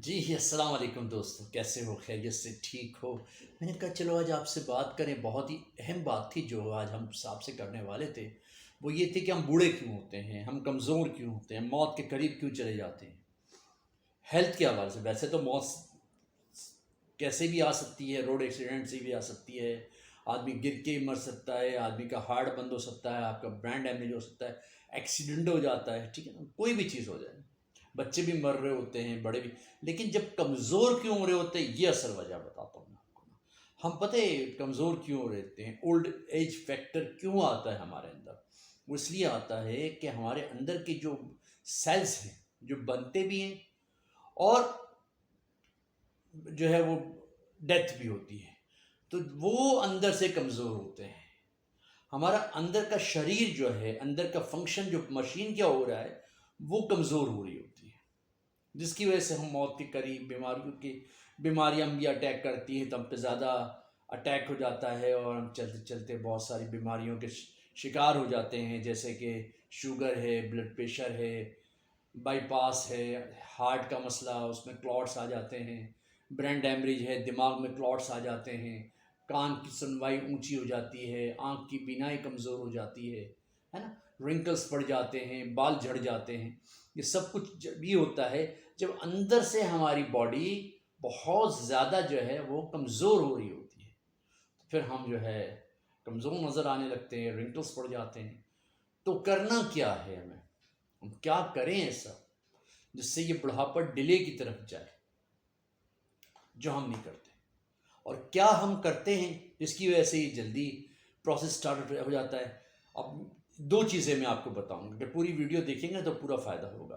جی السلام علیکم دوستو، کیسے ہو؟ خیریت سے ٹھیک ہو؟ میں نے کہا چلو آج آپ سے بات کریں. بہت ہی اہم بات تھی جو آج ہم آپ سے کرنے والے تھے. وہ یہ تھی کہ ہم بوڑھے کیوں ہوتے ہیں، ہم کمزور کیوں ہوتے ہیں، موت کے قریب کیوں چلے جاتے ہیں. ہیلتھ کے حوالے سے ویسے تو موت کیسے بھی آ سکتی ہے، روڈ ایکسیڈنٹ سے بھی آ سکتی ہے، آدمی گر کے مر سکتا ہے، آدمی کا ہارٹ بند ہو سکتا ہے، آپ کا برین ڈیمیج ہو سکتا ہے، ایکسیڈنٹ ہو جاتا ہے، ٹھیک ہے نا، کوئی بھی چیز ہو جائے. بچے بھی مر رہے ہوتے ہیں، بڑے بھی. لیکن جب کمزور کیوں ہو رہے ہوتے ہیں، یہ اصل وجہ بتاتا ہوں میں آپ کو. ہم پتہ ہے کمزور کیوں ہو رہتے ہیں، اولڈ ایج فیکٹر کیوں آتا ہے ہمارے اندر. وہ اس لیے آتا ہے کہ ہمارے اندر کے جو سیلز ہیں جو بنتے بھی ہیں اور جو ہے وہ ڈیتھ بھی ہوتی ہے، تو وہ اندر سے کمزور ہوتے ہیں. ہمارا اندر کا شریر جو ہے، اندر کا فنکشن جو مشین کیا ہو رہا ہے، وہ کمزور ہو رہی ہوتی ہے، جس کی وجہ سے ہم موت کے قریب بیماریاں بھی اٹیک کرتی ہیں تو ہم پہ زیادہ اٹیک ہو جاتا ہے اور ہم چلتے چلتے بہت ساری بیماریوں کے شکار ہو جاتے ہیں، جیسے کہ شوگر ہے، بلڈ پریشر ہے، بائی پاس ہے، ہارٹ کا مسئلہ اس میں کلاٹس آ جاتے ہیں، برین ڈیمریج ہے، دماغ میں کلاٹس آ جاتے ہیں، کان کی سنوائی اونچی ہو جاتی ہے، آنکھ کی بینائی کمزور ہو جاتی ہے نا، رنکلس پڑ جاتے ہیں، بال جھڑ جاتے ہیں. یہ سب کچھ جب بھی ہوتا ہے جب اندر سے ہماری باڈی بہت زیادہ جو ہے وہ کمزور ہو رہی ہوتی ہے. پھر ہم جو ہے کمزور نظر آنے لگتے ہیں، رنکلس پڑ جاتے ہیں. تو کرنا کیا ہے ہم کیا کریں ایسا جس سے یہ بڑھاپا ڈیلے کی طرف جائے، جو ہم نہیں کرتے. اور کیا ہم کرتے ہیں جس کی وجہ سے یہ جلدی پروسیس سٹارٹ ہو جاتا ہے. اب دو چیزیں میں آپ کو بتاؤں گا، اگر پوری ویڈیو دیکھیں گے تو پورا فائدہ ہوگا.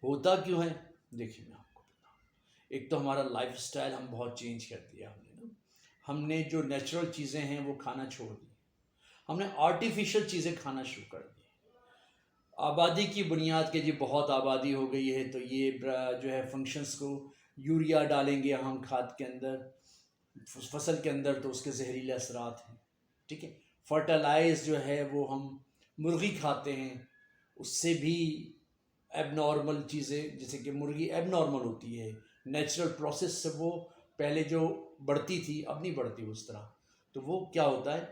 ہوتا کیوں ہے دیکھیں میں آپ کو بتاؤں. ایک تو ہمارا لائف سٹائل ہم بہت چینج کر دیا ہم نے نا. ہم نے جو نیچرل چیزیں ہیں وہ کھانا چھوڑ دی، ہم نے آرٹیفیشل چیزیں کھانا شروع کر دی. آبادی کی بنیاد کے جی بہت آبادی ہو گئی ہے تو یہ جو ہے فنکشنز کو یوریا ڈالیں گے ہم کھاد کے اندر، فصل کے اندر، تو اس کے زہریلے اثرات ہیں. ٹھیک ہے، فرٹیلائز جو ہے وہ ہم مرغی کھاتے ہیں، اس سے بھی ایب نارمل چیزیں، جیسے کہ مرغی ایب نارمل ہوتی ہے، نیچرل پروسیس سے وہ پہلے جو بڑھتی تھی اب نہیں بڑھتی اس طرح. تو وہ کیا ہوتا ہے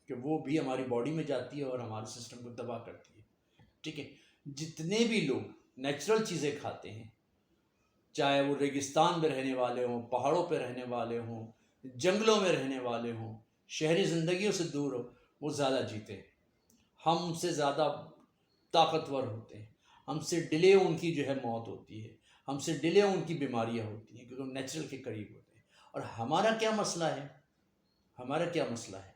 کہ وہ بھی ہماری باڈی میں جاتی ہے اور ہمارے سسٹم کو تباہ کرتی ہے. ٹھیک ہے، جتنے بھی لوگ نیچرل چیزیں کھاتے ہیں، چاہے وہ ریگستان میں رہنے والے ہوں، پہاڑوں پہ رہنے والے ہوں، جنگلوں میں رہنے والے ہوں، شہری زندگیوں سے دور ہو، وہ زیادہ جیتے ہیں. ہم سے زیادہ طاقتور ہوتے ہیں، ہم سے ڈیلے ان کی جو ہے موت ہوتی ہے، ہم سے ڈیلے ان کی بیماریاں ہوتی ہیں کیونکہ وہ نیچرل کے قریب ہوتے ہیں. اور ہمارا کیا مسئلہ ہے؟ ہمارا کیا مسئلہ ہے؟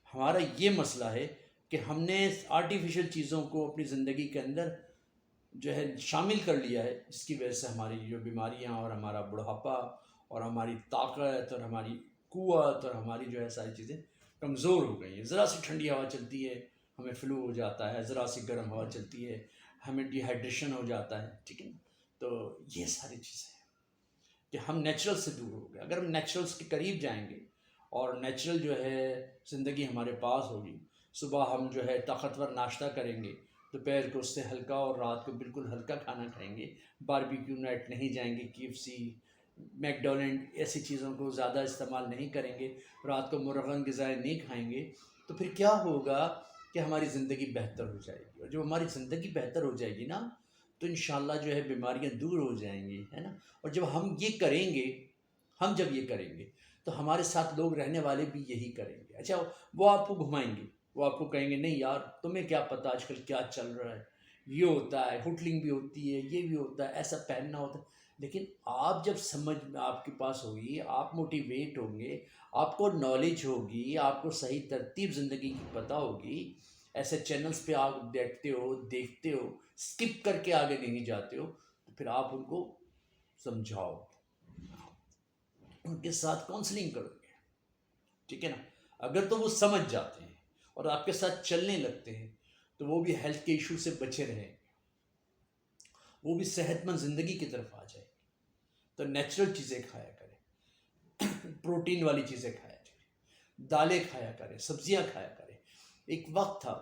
ہمارا یہ مسئلہ ہے کہ ہم نے آرٹیفیشل چیزوں کو اپنی زندگی کے اندر جو ہے شامل کر لیا ہے، جس کی وجہ سے ہماری جو بیماریاں اور ہمارا بڑھاپا اور ہماری طاقت اور ہماری قوت اور ہماری جو ہے ساری چیزیں کمزور ہو گئی ہیں. ذرا سی ٹھنڈی ہوا چلتی ہے ہمیں فلو ہو جاتا ہے، ذرا سی گرم ہوا چلتی ہے ہمیں ڈی ہائیڈریشن ہو جاتا ہے. ٹھیک ہے نا، تو یہ ساری چیزیں ہیں کہ ہم نیچرل سے دور ہو گئے. اگر ہم نیچرلس کے قریب جائیں گے اور نیچرل جو ہے زندگی ہمارے پاس ہوگی، صبح ہم جو ہے طاقتور ناشتہ کریں گے، دوپہر کو اس سے ہلکا، اور رات کو بالکل ہلکا کھانا کھائیں گے، باربیکیو نائٹ نہیں جائیں گے، KFC میک ڈونلڈ ایسی چیزوں کو زیادہ استعمال نہیں کریں گے، رات کو مرغن غذائیں نہیں کھائیں گے، تو پھر کیا ہوگا کہ ہماری زندگی بہتر ہو جائے گی. اور جب ہماری زندگی بہتر ہو جائے گی نا تو انشاءاللہ جو ہے بیماریاں دور ہو جائیں گی، ہے نا. اور جب ہم یہ کریں گے، ہم جب یہ کریں گے تو ہمارے ساتھ لوگ رہنے والے بھی یہی کریں گے. اچھا، وہ آپ کو گھمائیں گے، وہ آپ کو کہیں گے نہیں یار تمہیں کیا پتہ آج کل کیا چل رہا ہے، یہ ہوتا ہے، ہوٹلنگ بھی ہوتی ہے، یہ بھی ہوتا ہے، ایسا پہننا ہوتا ہے. لیکن آپ جب سمجھ آپ کے پاس ہوگی، آپ موٹیویٹ ہوں گے، آپ کو نالج ہوگی، آپ کو صحیح ترتیب زندگی کی پتہ ہوگی، ایسے چینلز پہ آپ دیکھتے ہو، اسکپ کر کے آگے نہیں جاتے ہو، تو پھر آپ ان کو سمجھاؤ، ان کے ساتھ کاؤنسلنگ کرو گے. ٹھیک ہے نا. اگر تو وہ سمجھ جاتے ہیں اور آپ کے ساتھ چلنے لگتے ہیں تو وہ بھی ہیلتھ کے ایشو سے بچے رہیں گے، وہ بھی صحت مند زندگی کی طرف آ جائے گی. تو نیچرل چیزیں کھایا کریں، پروٹین والی چیزیں کھایا کریں، دالیں کھایا کریں، سبزیاں کھایا کریں. ایک وقت تھا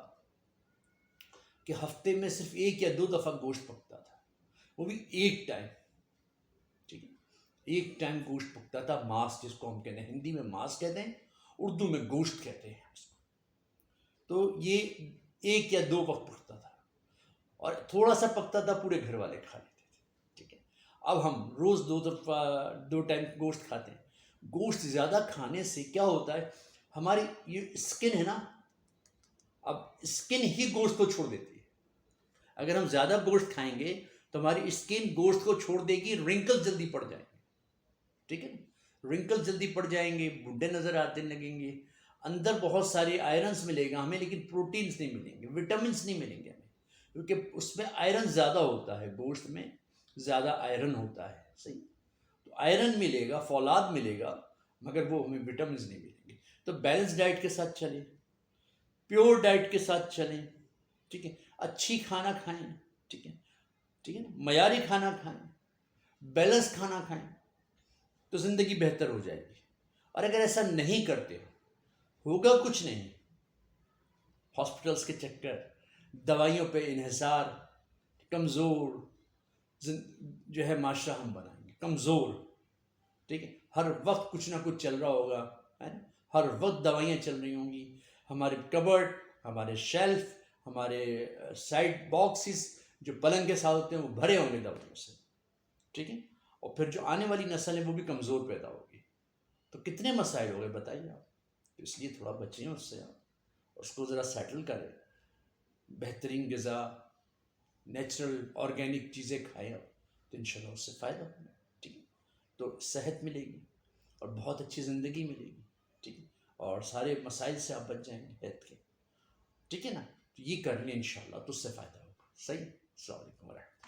کہ ہفتے میں صرف 1 یا 2 دفعہ گوشت پکتا تھا، وہ بھی ایک ٹائم. ٹھیک ہے، ایک ٹائم گوشت پکتا تھا، ماس جس کو ہم کہتے ہیں، ہندی میں ماس کہتے ہیں، اردو میں گوشت کہتے ہیں اس کو. تو یہ ایک یا دو وقت پکتا تھا، اور تھوڑا سا پکتا تھا، پورے گھر والے کھا لیتے تھے. ٹھیک ہے. اب ہم روز دو دفعہ 2 ٹائم گوشت کھاتے ہیں. گوشت زیادہ کھانے سے کیا ہوتا ہے، ہماری یہ اسکن ہے نا، اب اسکن ہی گوشت کو چھوڑ دیتی ہے. اگر ہم زیادہ گوشت کھائیں گے تو ہماری اسکن گوشت کو چھوڑ دے گی، رنکل جلدی پڑ جائیں گے. ٹھیک ہے. رنکل جلدی پڑ جائیں گے، بڈھے نظر آتے لگیں گے. اندر بہت سارے آئرنس ملے گا ہمیں، لیکن پروٹینز نہیں ملیں گے، وٹامنس نہیں ملیں گے ہمیں، کیونکہ اس میں آئرن زیادہ ہوتا ہے، گوشت میں زیادہ آئرن ہوتا ہے. صحیح. تو آئرن ملے گا، فولاد ملے گا، مگر وہ ہمیں وٹامنز نہیں ملیں گے. تو بیلنس ڈائٹ کے ساتھ چلیں، پیور ڈائٹ کے ساتھ چلیں. ٹھیک ہے. اچھی کھانا کھائیں. ٹھیک ہے. ٹھیک ہے نا، معیاری کھانا کھائیں، بیلنس کھانا کھائیں، تو زندگی بہتر ہو جائے گی. اور اگر ایسا نہیں کرتے ہوگا کچھ نہیں. ہاسپٹلس کے چکر، دوائیوں پہ انحصار، کمزور جو ہے معاشرہ ہم بنائیں گے، کمزور. ٹھیک ہے. ہر وقت کچھ نہ کچھ چل رہا ہوگا، ہے نا، ہر وقت دوائیاں چل رہی ہوں گی. ہمارے کبرڈ، ہمارے شیلف، ہمارے سائڈ باکسز جو پلنگ کے ساتھ ہوتے ہیں، وہ بھرے ہوں گے دوائیوں سے. ٹھیک ہے. اور پھر جو آنے والی نسل ہے وہ بھی کمزور پیدا ہوگی. تو کتنے مسائل ہو گئے بتائیے آپ. تو اس لیے تھوڑا بچیں اس سے، آپ اس کو ذرا سیٹل کریں. بہترین غذا، نیچرل آرگینک چیزیں کھائیں آپ، تو انشاءاللہ اس سے فائدہ ہوگا. ٹھیک ہے. تو صحت ملے گی اور بہت اچھی زندگی ملے گی. ٹھیک ہے. اور سارے مسائل سے آپ بچ جائیں گے ہیلتھ کے. ٹھیک ہے نا. تو یہ کر لیں انشاءاللہ، تو اس سے فائدہ ہوگا. صحیح. السلام علیکم ورحمۃ اللہ.